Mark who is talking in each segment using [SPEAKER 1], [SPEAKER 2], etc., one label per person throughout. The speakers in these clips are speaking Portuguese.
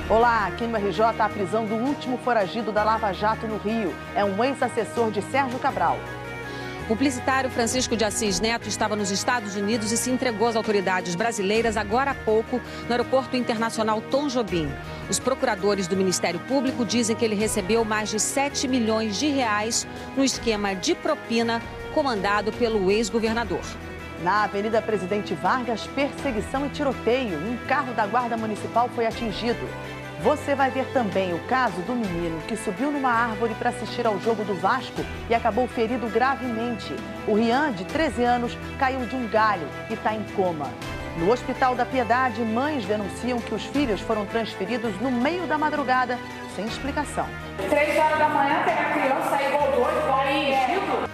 [SPEAKER 1] Olá, aqui no RJ, a prisão do último foragido da Lava Jato no Rio. É um ex-assessor de Sérgio Cabral.
[SPEAKER 2] O publicitário Francisco de Assis Neto estava nos Estados Unidos e se entregou às autoridades brasileiras agora há pouco no Aeroporto Internacional Tom Jobim. Os procuradores do Ministério Público dizem que ele recebeu mais de 7 milhões de reais no esquema de propina comandado pelo ex-governador.
[SPEAKER 1] Na Avenida Presidente Vargas, perseguição e tiroteio. Um carro da Guarda Municipal foi atingido. Você vai ver também o caso do menino que subiu numa árvore para assistir ao jogo do Vasco e acabou ferido gravemente. O Rian, de 13 anos, caiu de um galho e está em coma. No Hospital da Piedade, mães denunciam que os filhos foram transferidos no meio da madrugada, sem explicação.
[SPEAKER 3] 3 horas da manhã, tem a criança igual doido, vai.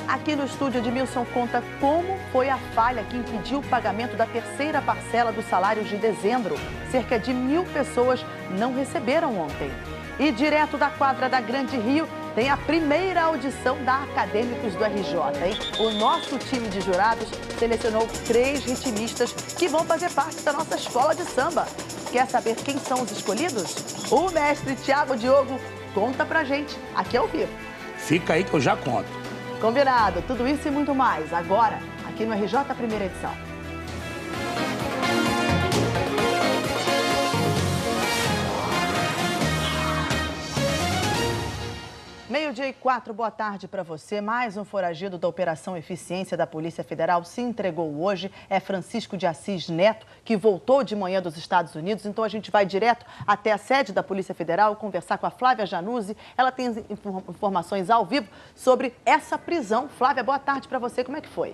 [SPEAKER 1] Aqui no estúdio, Edmilson conta como foi a falha que impediu o pagamento da terceira parcela dos salários de dezembro. Cerca de 1.000 pessoas não receberam ontem. E direto da quadra da Grande Rio, tem a primeira audição da Acadêmicos do RJ, hein? O nosso time de jurados selecionou 3 ritmistas que vão fazer parte da nossa escola de samba. Quer saber quem são os escolhidos? O mestre Thiago Diogo conta pra gente, aqui ao vivo.
[SPEAKER 4] Fica aí que eu já conto.
[SPEAKER 1] Combinado, tudo isso e muito mais, agora, aqui no RJ, primeira edição. Meio-dia e 4, boa tarde para você. Mais um foragido da Operação Eficiência da Polícia Federal se entregou hoje. É Francisco de Assis Neto, que voltou de manhã dos Estados Unidos. Então a gente vai direto até a sede da Polícia Federal conversar com a Flávia Januzzi. Ela tem informações ao vivo sobre essa prisão. Flávia, boa tarde para você. Como é que foi?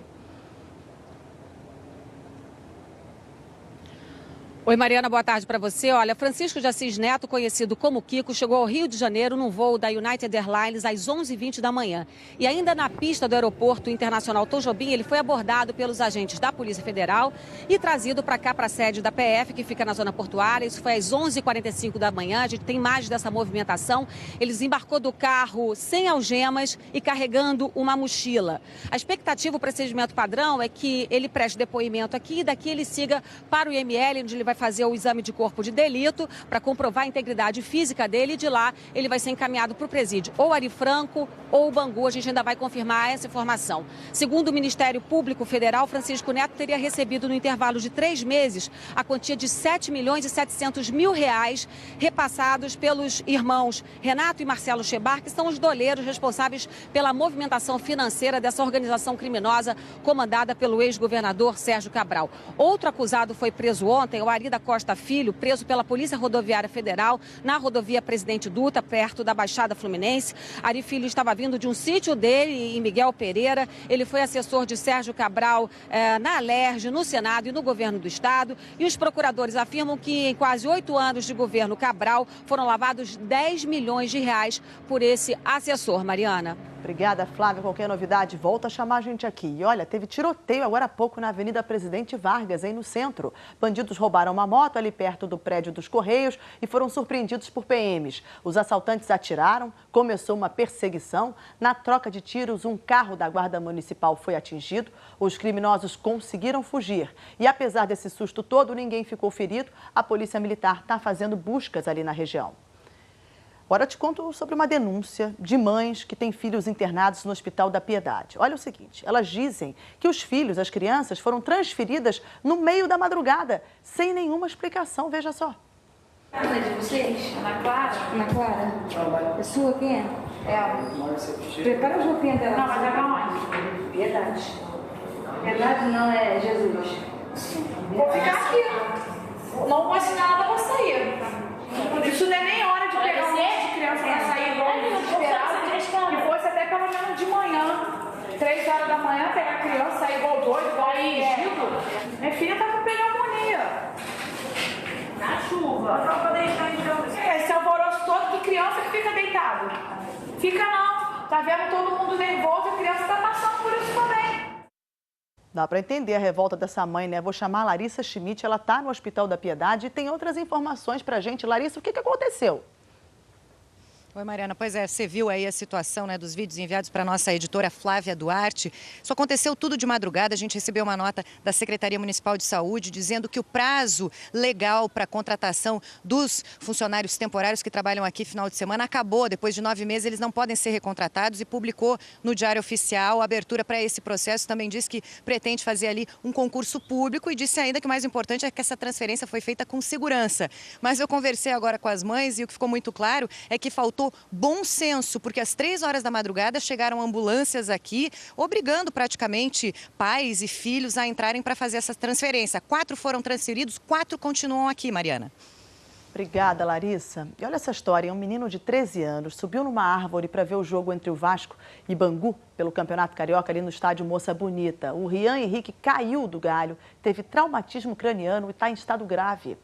[SPEAKER 2] Oi, Mariana, boa tarde para você. Olha, Francisco de Assis Neto, conhecido como Kiko, chegou ao Rio de Janeiro num voo da United Airlines às 11h20 da manhã. E ainda na pista do Aeroporto Internacional Tom Jobim, ele foi abordado pelos agentes da Polícia Federal e trazido para cá, para a sede da PF, que fica na zona portuária. Isso foi às 11h45 da manhã. A gente tem imagens dessa movimentação. Ele desembarcou do carro sem algemas e carregando uma mochila. A expectativa, o procedimento padrão, é que ele preste depoimento aqui e daqui ele siga para o IML, onde ele vai fazer o exame de corpo de delito para comprovar a integridade física dele e de lá ele vai ser encaminhado para o presídio ou Ari Franco ou Bangu. A gente ainda vai confirmar essa informação. Segundo o Ministério Público Federal, Francisco Neto teria recebido no intervalo de 3 meses a quantia de 7 milhões e 700 mil reais repassados pelos irmãos Renato e Marcelo Chebar, que são os doleiros responsáveis pela movimentação financeira dessa organização criminosa comandada pelo ex-governador Sérgio Cabral. Outro acusado foi preso ontem, o Ari da Costa Filho, preso pela Polícia Rodoviária Federal na rodovia Presidente Dutra, perto da Baixada Fluminense. Ari Filho estava vindo de um sítio dele em Miguel Pereira. Ele foi assessor de Sérgio Cabral na Alerj, no Senado e no governo do Estado. E os procuradores afirmam que em quase 8 anos de governo Cabral foram lavados 10 milhões de reais por esse assessor. Mariana.
[SPEAKER 1] Obrigada, Flávia. Qualquer novidade, volta a chamar a gente aqui. E olha, teve tiroteio agora há pouco na Avenida Presidente Vargas, aí no centro. Bandidos roubaram uma moto ali perto do prédio dos Correios e foram surpreendidos por PMs. Os assaltantes atiraram, começou uma perseguição. Na troca de tiros, um carro da Guarda Municipal foi atingido. Os criminosos conseguiram fugir. E apesar desse susto todo, ninguém ficou ferido. A Polícia Militar está fazendo buscas ali na região. Agora eu te conto sobre uma denúncia de mães que têm filhos internados no Hospital da Piedade. Olha o seguinte, elas dizem que os filhos, as crianças, foram transferidas no meio da madrugada, sem nenhuma explicação, veja só.
[SPEAKER 5] É de vocês? Ana Clara? Ana Clara? É sua quem é? É. Prepara a roupinha dela.
[SPEAKER 3] Não, mas é onde?
[SPEAKER 5] Piedade. Piedade não é Jesus.
[SPEAKER 3] Vou ficar aqui. Não vou assinar nada pra sair. Isso não é nem hora de pegar um monte de criança pra sair longe, esperar. Que fosse até pelo menos de manhã. 3 horas da manhã, pegar a criança, sair igual doido, igual ridículo. Minha filha tá com pneumonia. Na chuva. Não pra deitar então. Esse alvoroço todo, que criança que fica deitado? Fica não. Tá vendo todo mundo nervoso, a criança tá passando por isso também.
[SPEAKER 1] Dá para entender a revolta dessa mãe, né? Vou chamar a Larissa Schmidt, ela está no Hospital da Piedade e tem outras informações para a gente. Larissa, o que aconteceu?
[SPEAKER 6] Oi, Mariana. Pois é, você viu aí a situação, né, dos vídeos enviados para a nossa editora Flávia Duarte. Isso aconteceu tudo de madrugada. A gente recebeu uma nota da Secretaria Municipal de Saúde dizendo que o prazo legal para a contratação dos funcionários temporários que trabalham aqui final de semana acabou. Depois de 9 meses, eles não podem ser recontratados e publicou no Diário Oficial a abertura para esse processo. Também disse que pretende fazer ali um concurso público e disse ainda que o mais importante é que essa transferência foi feita com segurança. Mas eu conversei agora com as mães e o que ficou muito claro é que faltou bom senso, porque às 3 horas da madrugada chegaram ambulâncias aqui, obrigando praticamente pais e filhos a entrarem para fazer essa transferência. 4 foram transferidos, 4 continuam aqui, Mariana.
[SPEAKER 1] Obrigada, Larissa. E olha essa história, um menino de 13 anos subiu numa árvore para ver o jogo entre o Vasco e Bangu pelo Campeonato Carioca ali no estádio Moça Bonita. O Rian Henrique caiu do galho, teve traumatismo craniano e está em estado grave.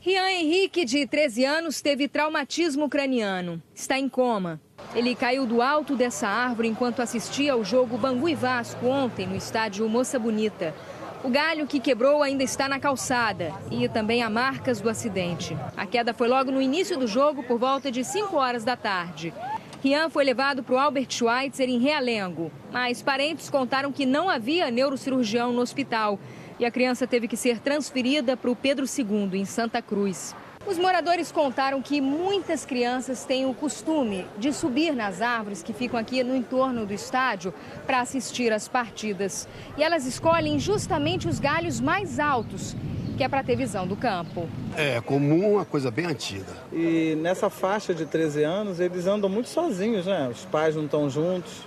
[SPEAKER 7] Rian Henrique, de 13 anos, teve traumatismo craniano. Está em coma. Ele caiu do alto dessa árvore enquanto assistia ao jogo Bangu e Vasco ontem no estádio Moça Bonita. O galho que quebrou ainda está na calçada e também há marcas do acidente. A queda foi logo no início do jogo, por volta de 5 horas da tarde. Rian foi levado para o Albert Schweitzer em Realengo, mas parentes contaram que não havia neurocirurgião no hospital. E a criança teve que ser transferida para o Pedro II, em Santa Cruz. Os moradores contaram que muitas crianças têm o costume de subir nas árvores que ficam aqui no entorno do estádio para assistir às partidas. E elas escolhem justamente os galhos mais altos, que é para ter visão do campo.
[SPEAKER 8] É comum, uma coisa bem antiga.
[SPEAKER 9] E nessa faixa de 13 anos, eles andam muito sozinhos, né? Os pais não estão juntos.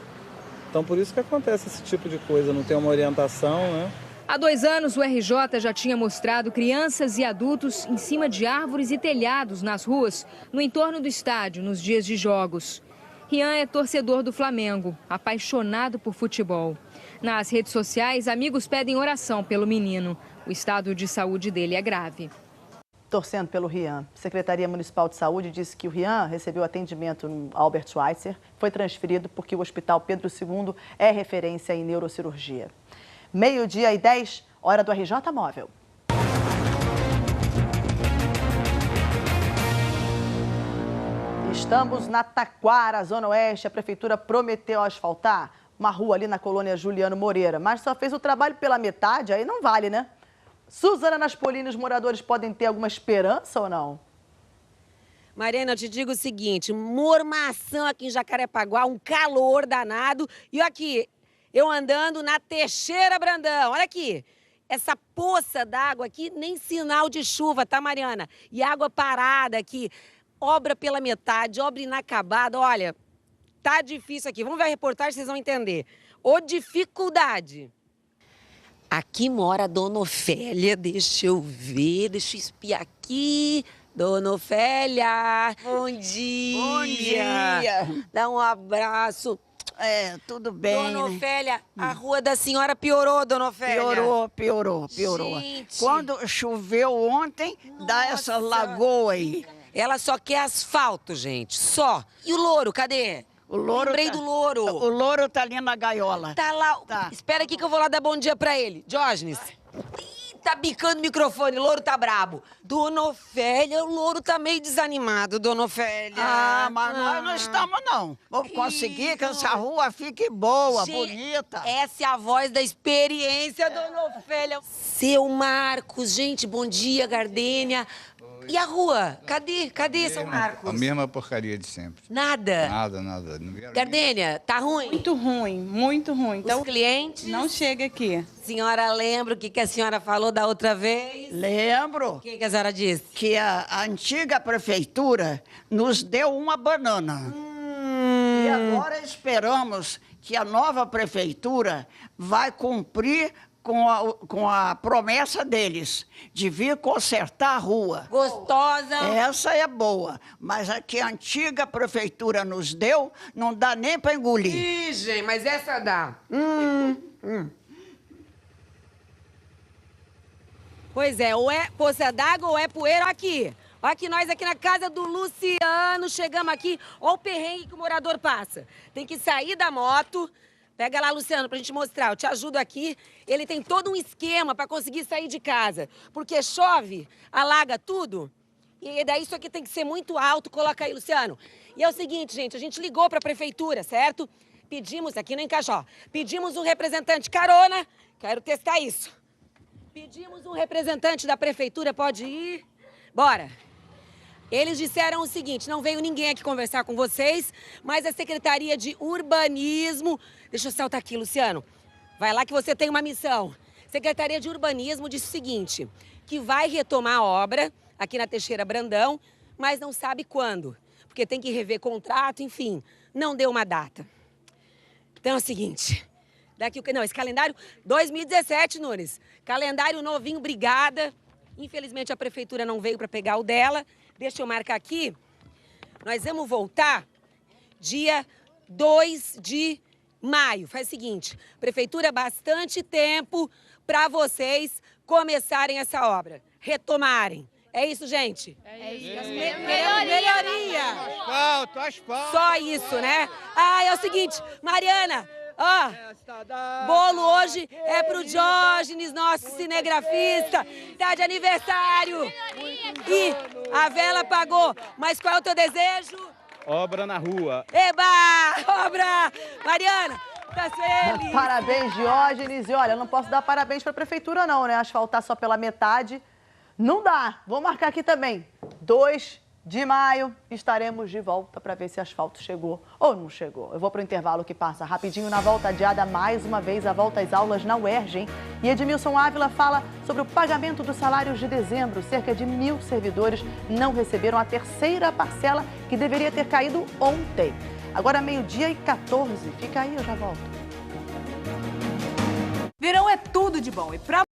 [SPEAKER 9] Então, por isso que acontece esse tipo de coisa, não tem uma orientação, né?
[SPEAKER 7] Há 2 anos, o RJ já tinha mostrado crianças e adultos em cima de árvores e telhados nas ruas, no entorno do estádio, nos dias de jogos. Rian é torcedor do Flamengo, apaixonado por futebol. Nas redes sociais, amigos pedem oração pelo menino. O estado de saúde dele é grave.
[SPEAKER 1] Torcendo pelo Rian. A Secretaria Municipal de Saúde disse que o Rian recebeu atendimento no Albert Schweitzer, foi transferido porque o Hospital Pedro II é referência em neurocirurgia. 12h10, hora do RJ Móvel. Estamos na Taquara, Zona Oeste. A Prefeitura prometeu asfaltar uma rua ali na colônia Juliano Moreira, mas só fez o trabalho pela metade, aí não vale, né? Suzana Naspolini, os moradores podem ter alguma esperança ou não?
[SPEAKER 2] Mariana, eu te digo o seguinte, mormação aqui em Jacarepaguá, um calor danado. E aqui, eu andando na Teixeira Brandão, olha aqui. Essa poça d'água aqui, nem sinal de chuva, tá, Mariana? E água parada aqui, obra pela metade, obra inacabada. Olha, tá difícil aqui. Vamos ver a reportagem, vocês vão entender. Ô dificuldade. Aqui mora a Dona Ofélia, deixa eu ver, deixa eu espiar aqui. Dona Ofélia, bom dia.
[SPEAKER 10] Bom dia.
[SPEAKER 2] Dá um abraço.
[SPEAKER 10] É, tudo bem.
[SPEAKER 2] Dona Ofélia, a rua da senhora piorou, Dona Ofélia.
[SPEAKER 10] Piorou.
[SPEAKER 2] Gente.
[SPEAKER 10] Quando choveu ontem, dá essa lagoa aí.
[SPEAKER 2] Ela só quer asfalto, gente, só. E o louro, cadê?
[SPEAKER 10] O louro
[SPEAKER 2] Lembrei do louro.
[SPEAKER 10] O louro tá ali na gaiola.
[SPEAKER 2] Tá lá.
[SPEAKER 10] Tá.
[SPEAKER 2] Espera aqui que eu vou lá dar bom dia pra ele. Diógenes. Ih, tá bicando o microfone, o louro tá brabo. Dona Ofélia, o louro tá meio desanimado, Dona Ofélia.
[SPEAKER 10] Ah, mas nós não estamos, não. Vamos conseguir que essa rua fique boa, bonita.
[SPEAKER 2] Essa é a voz da experiência, Dona Ofélia. Seu Marcos, gente, bom dia, Gardênia. E a rua? Cadê São Marcos?
[SPEAKER 11] A mesma porcaria de sempre.
[SPEAKER 2] Nada?
[SPEAKER 11] Nada.
[SPEAKER 2] Gardênia, tá ruim?
[SPEAKER 12] Muito ruim. Então,
[SPEAKER 2] os clientes?
[SPEAKER 12] Não chega aqui.
[SPEAKER 2] Senhora lembra o que a senhora falou da outra vez?
[SPEAKER 10] Lembro.
[SPEAKER 2] O que a senhora disse?
[SPEAKER 10] Que a antiga prefeitura nos deu uma banana. E agora esperamos que a nova prefeitura vai cumprir com a promessa deles de vir consertar a rua.
[SPEAKER 2] Gostosa.
[SPEAKER 10] Essa é boa, mas a que a antiga prefeitura nos deu não dá nem para engolir.
[SPEAKER 2] Ih, gente, mas essa dá. Pois é, ou é poça d'água ou é poeira. Aqui. Olha aqui, nós aqui na casa do Luciano, chegamos aqui, olha o perrengue que o morador passa. Tem que sair da moto. Pega lá, Luciano, pra gente mostrar. Eu te ajudo aqui. Ele tem todo um esquema para conseguir sair de casa. Porque chove, alaga tudo.
[SPEAKER 11] E daí isso aqui tem que ser muito alto, coloca aí, Luciano. E é o seguinte, gente, a gente ligou para a prefeitura, certo? Pedimos, aqui no Encajó, pedimos um representante carona, quero testar isso. Pedimos um representante da prefeitura, pode ir? Bora. Eles disseram o seguinte, não veio ninguém aqui conversar com vocês, mas a Secretaria de Urbanismo... Deixa eu saltar aqui, Luciano. Vai lá que você tem uma missão. Secretaria de Urbanismo disse o seguinte, que vai retomar a obra aqui na Teixeira Brandão, mas não sabe quando, porque tem que rever contrato, enfim, não deu uma data. Então é o seguinte, esse calendário 2017, Nunes, calendário novinho, obrigada. Infelizmente a prefeitura não veio para pegar o dela. Deixa eu marcar aqui. Nós vamos voltar dia 2 de maio. Faz o seguinte, prefeitura, bastante tempo para vocês começarem essa obra, retomarem. É isso, gente? É isso. Melhoria.
[SPEAKER 13] Asfalto.
[SPEAKER 11] Só isso, né? Ah, é o seguinte, Mariana, ó, bolo hoje é pro Diógenes, nosso cinegrafista, tá de aniversário. E a vela apagou, mas qual é o teu desejo?
[SPEAKER 13] Obra na rua.
[SPEAKER 11] Eba! Obra! Mariana, tá feliz.
[SPEAKER 1] Parabéns, Diógenes. E olha, eu não posso dar parabéns para a prefeitura não, né? Asfaltar só pela metade não dá. Vou marcar aqui também. 2 de maio estaremos de volta para ver se asfalto chegou ou não chegou. Eu vou para o intervalo que passa rapidinho. Na volta adiada, mais uma vez, a volta às aulas na UERJ, hein? E Edmilson Ávila fala sobre o pagamento dos salários de dezembro. Cerca de 1.000 servidores não receberam a terceira parcela que deveria ter caído ontem. Agora 12h14. Fica aí, eu já volto.
[SPEAKER 14] Verão é tudo de bom e pra